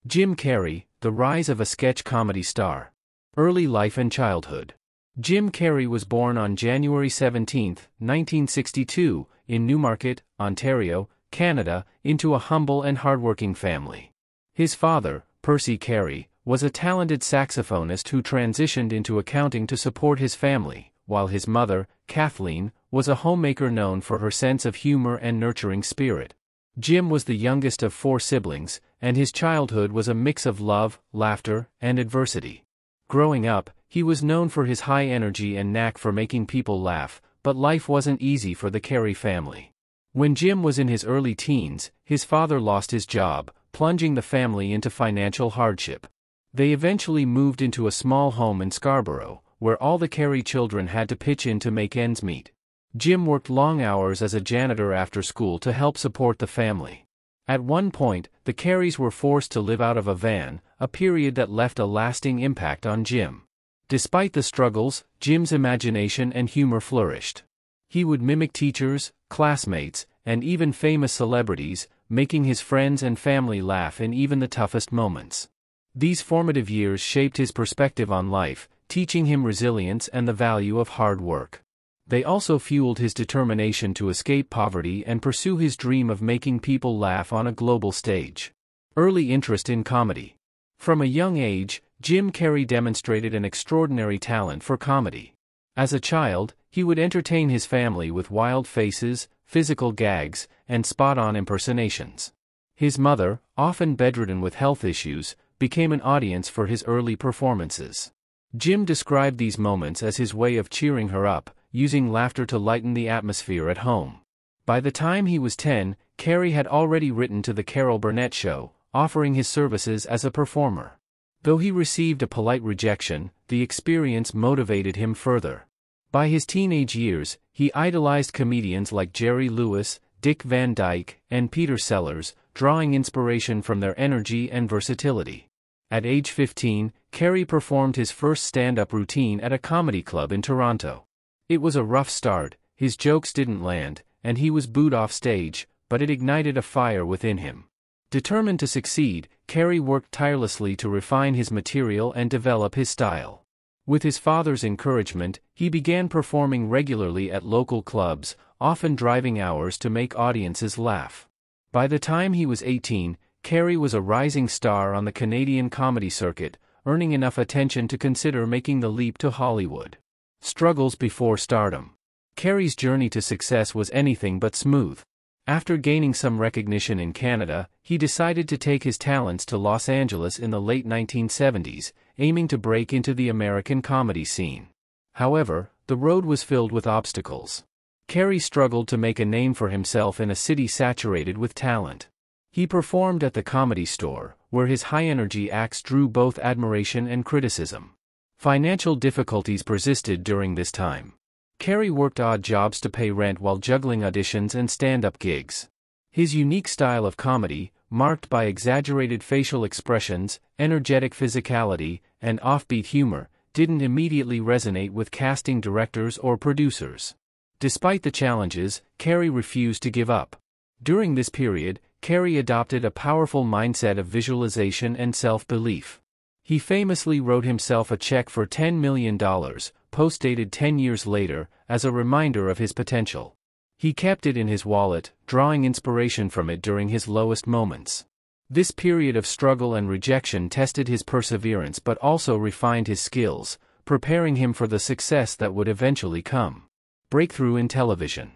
Jim Carrey, the rise of a sketch comedy star. Early life and childhood. Jim Carrey was born on January 17, 1962, in Newmarket, Ontario, Canada, into a humble and hardworking family. His father, Percy Carrey, was a talented saxophonist who transitioned into accounting to support his family, while his mother, Kathleen, was a homemaker known for her sense of humor and nurturing spirit. Jim was the youngest of 4 siblings, and his childhood was a mix of love, laughter, and adversity. Growing up, he was known for his high energy and knack for making people laugh, but life wasn't easy for the Carrey family. When Jim was in his early teens, his father lost his job, plunging the family into financial hardship. They eventually moved into a small home in Scarborough, where all the Carrey children had to pitch in to make ends meet. Jim worked long hours as a janitor after school to help support the family. At one point, the Carreys were forced to live out of a van, a period that left a lasting impact on Jim. Despite the struggles, Jim's imagination and humor flourished. He would mimic teachers, classmates, and even famous celebrities, making his friends and family laugh in even the toughest moments. These formative years shaped his perspective on life, teaching him resilience and the value of hard work. They also fueled his determination to escape poverty and pursue his dream of making people laugh on a global stage. Early interest in comedy. From a young age, Jim Carrey demonstrated an extraordinary talent for comedy. As a child, he would entertain his family with wild faces, physical gags, and spot-on impersonations. His mother, often bedridden with health issues, became an audience for his early performances. Jim described these moments as his way of cheering her up, using laughter to lighten the atmosphere at home. By the time he was 10, Carrey had already written to The Carol Burnett Show, offering his services as a performer. Though he received a polite rejection, the experience motivated him further. By his teenage years, he idolized comedians like Jerry Lewis, Dick Van Dyke, and Peter Sellers, drawing inspiration from their energy and versatility. At age 15, Carrey performed his first stand-up routine at a comedy club in Toronto. It was a rough start, his jokes didn't land, and he was booed off stage, but it ignited a fire within him. Determined to succeed, Carrey worked tirelessly to refine his material and develop his style. With his father's encouragement, he began performing regularly at local clubs, often driving hours to make audiences laugh. By the time he was 18, Carrey was a rising star on the Canadian comedy circuit, earning enough attention to consider making the leap to Hollywood. Struggles before stardom. Carrey's journey to success was anything but smooth. After gaining some recognition in Canada, he decided to take his talents to Los Angeles in the late 1970s, aiming to break into the American comedy scene. However, the road was filled with obstacles. Carrey struggled to make a name for himself in a city saturated with talent. He performed at the Comedy Store, where his high-energy acts drew both admiration and criticism. Financial difficulties persisted during this time. Carrey worked odd jobs to pay rent while juggling auditions and stand-up gigs. His unique style of comedy, marked by exaggerated facial expressions, energetic physicality, and offbeat humor, didn't immediately resonate with casting directors or producers. Despite the challenges, Carrey refused to give up. During this period, Carrey adopted a powerful mindset of visualization and self-belief. He famously wrote himself a check for $10 million, post-dated 10 years later, as a reminder of his potential. He kept it in his wallet, drawing inspiration from it during his lowest moments. This period of struggle and rejection tested his perseverance but also refined his skills, preparing him for the success that would eventually come. Breakthrough in television.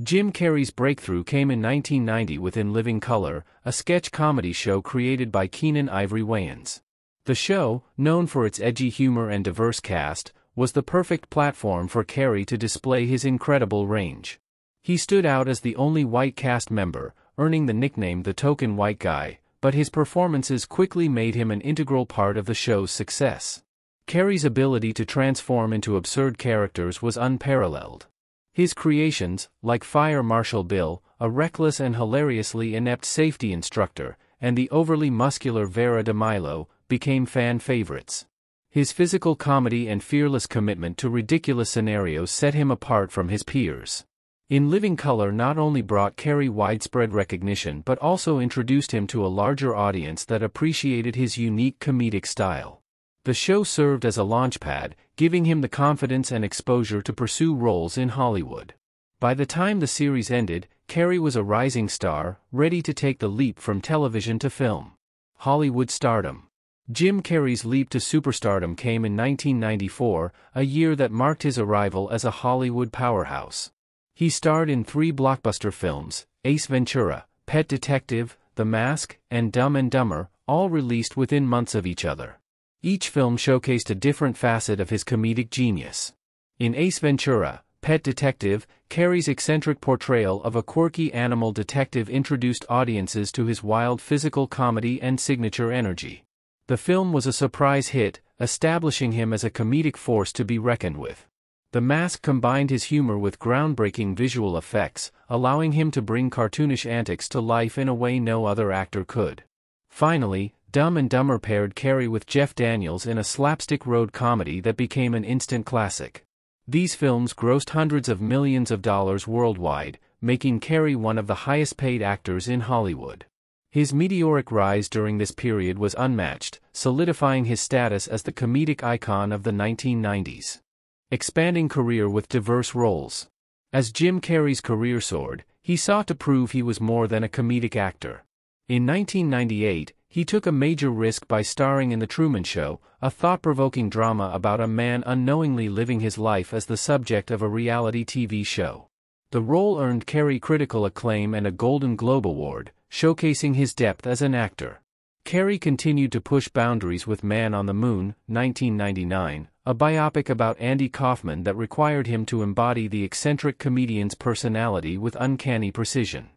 Jim Carrey's breakthrough came in 1990 with In Living Color, a sketch comedy show created by Keenan Ivory Wayans. The show, known for its edgy humor and diverse cast, was the perfect platform for Carrey to display his incredible range. He stood out as the only white cast member, earning the nickname the Token White Guy, but his performances quickly made him an integral part of the show's success. Carrey's ability to transform into absurd characters was unparalleled. His creations, like Fire Marshal Bill, a reckless and hilariously inept safety instructor, and the overly muscular Vera de Milo, became fan favorites. His physical comedy and fearless commitment to ridiculous scenarios set him apart from his peers. In Living Color not only brought Carrey widespread recognition but also introduced him to a larger audience that appreciated his unique comedic style. The show served as a launchpad, giving him the confidence and exposure to pursue roles in Hollywood. By the time the series ended, Carrey was a rising star, ready to take the leap from television to film. Hollywood stardom. Jim Carrey's leap to superstardom came in 1994, a year that marked his arrival as a Hollywood powerhouse. He starred in 3 blockbuster films, Ace Ventura, Pet Detective, The Mask, and Dumb and Dumber, all released within months of each other. Each film showcased a different facet of his comedic genius. In Ace Ventura, Pet Detective, Carrey's eccentric portrayal of a quirky animal detective introduced audiences to his wild physical comedy and signature energy. The film was a surprise hit, establishing him as a comedic force to be reckoned with. The Mask combined his humor with groundbreaking visual effects, allowing him to bring cartoonish antics to life in a way no other actor could. Finally, Dumb and Dumber paired Carrey with Jeff Daniels in a slapstick road comedy that became an instant classic. These films grossed hundreds of millions of dollars worldwide, making Carrey one of the highest-paid actors in Hollywood. His meteoric rise during this period was unmatched, solidifying his status as the comedic icon of the 1990s. Expanding career with diverse roles. As Jim Carrey's career soared, he sought to prove he was more than a comedic actor. In 1998, he took a major risk by starring in The Truman Show, a thought-provoking drama about a man unknowingly living his life as the subject of a reality TV show. The role earned Carrey critical acclaim and a Golden Globe Award, showcasing his depth as an actor. Carrey continued to push boundaries with Man on the Moon, 1999, a biopic about Andy Kaufman that required him to embody the eccentric comedian's personality with uncanny precision.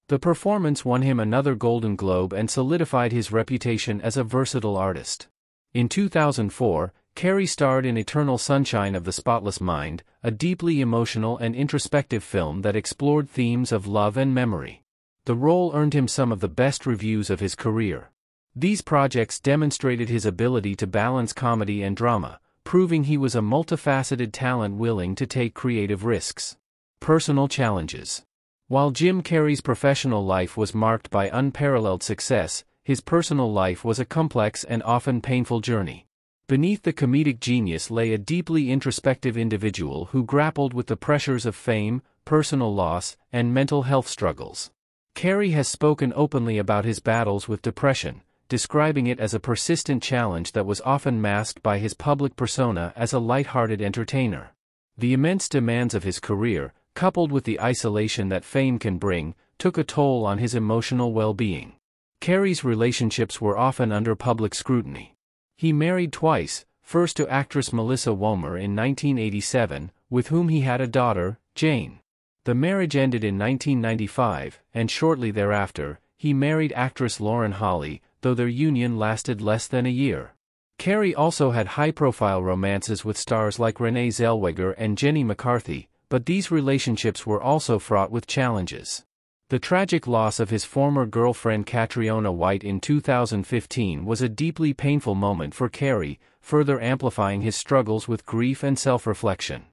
The performance won him another Golden Globe and solidified his reputation as a versatile artist. In 2004, Carrey starred in Eternal Sunshine of the Spotless Mind, a deeply emotional and introspective film that explored themes of love and memory. The role earned him some of the best reviews of his career. These projects demonstrated his ability to balance comedy and drama, proving he was a multifaceted talent willing to take creative risks. Personal challenges. While Jim Carrey's professional life was marked by unparalleled success, his personal life was a complex and often painful journey. Beneath the comedic genius lay a deeply introspective individual who grappled with the pressures of fame, personal loss, and mental health struggles. Carrey has spoken openly about his battles with depression, describing it as a persistent challenge that was often masked by his public persona as a light-hearted entertainer. The immense demands of his career, coupled with the isolation that fame can bring, took a toll on his emotional well-being. Carrey's relationships were often under public scrutiny. He married twice, first to actress Melissa Womer in 1987, with whom he had a daughter, Jane. The marriage ended in 1995, and shortly thereafter, he married actress Lauren Holly, though their union lasted less than a year. Carrey also had high-profile romances with stars like Renee Zellweger and Jenny McCarthy, but these relationships were also fraught with challenges. The tragic loss of his former girlfriend Catriona White in 2015 was a deeply painful moment for Carrey, further amplifying his struggles with grief and self-reflection.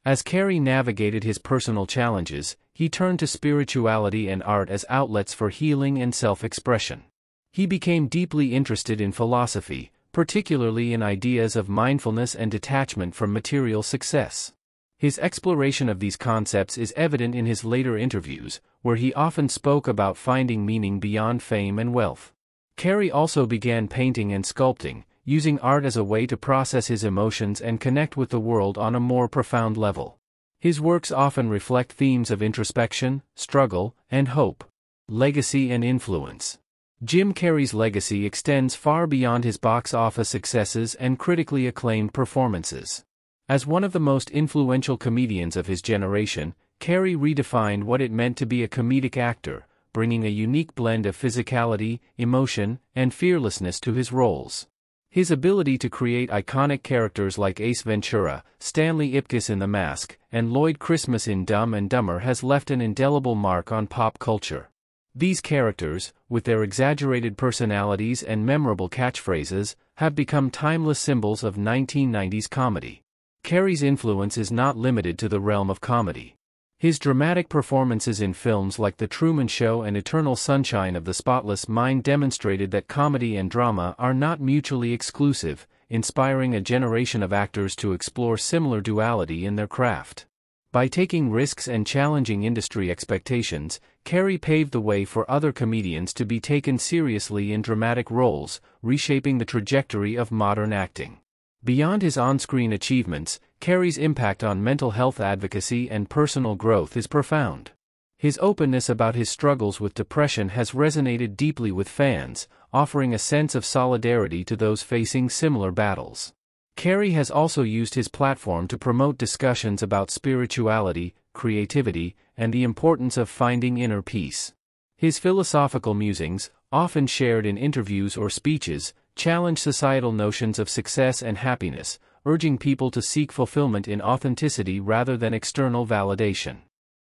As Carrey navigated his personal challenges, he turned to spirituality and art as outlets for healing and self-expression. He became deeply interested in philosophy, particularly in ideas of mindfulness and detachment from material success. His exploration of these concepts is evident in his later interviews, where he often spoke about finding meaning beyond fame and wealth. Carrey also began painting and sculpting, using art as a way to process his emotions and connect with the world on a more profound level. His works often reflect themes of introspection, struggle, and hope. Legacy and influence. Jim Carrey's legacy extends far beyond his box office successes and critically acclaimed performances. As one of the most influential comedians of his generation, Carrey redefined what it meant to be a comedic actor, bringing a unique blend of physicality, emotion, and fearlessness to his roles. His ability to create iconic characters like Ace Ventura, Stanley Ipkiss in The Mask, and Lloyd Christmas in Dumb and Dumber has left an indelible mark on pop culture. These characters, with their exaggerated personalities and memorable catchphrases, have become timeless symbols of 1990s comedy. Carrey's influence is not limited to the realm of comedy. His dramatic performances in films like The Truman Show and Eternal Sunshine of the Spotless Mind demonstrated that comedy and drama are not mutually exclusive, inspiring a generation of actors to explore similar duality in their craft. By taking risks and challenging industry expectations, Carrey paved the way for other comedians to be taken seriously in dramatic roles, reshaping the trajectory of modern acting. Beyond his on-screen achievements, Carrey's impact on mental health advocacy and personal growth is profound. His openness about his struggles with depression has resonated deeply with fans, offering a sense of solidarity to those facing similar battles. Carrey has also used his platform to promote discussions about spirituality, creativity, and the importance of finding inner peace. His philosophical musings, often shared in interviews or speeches, challenge societal notions of success and happiness, urging people to seek fulfillment in authenticity rather than external validation.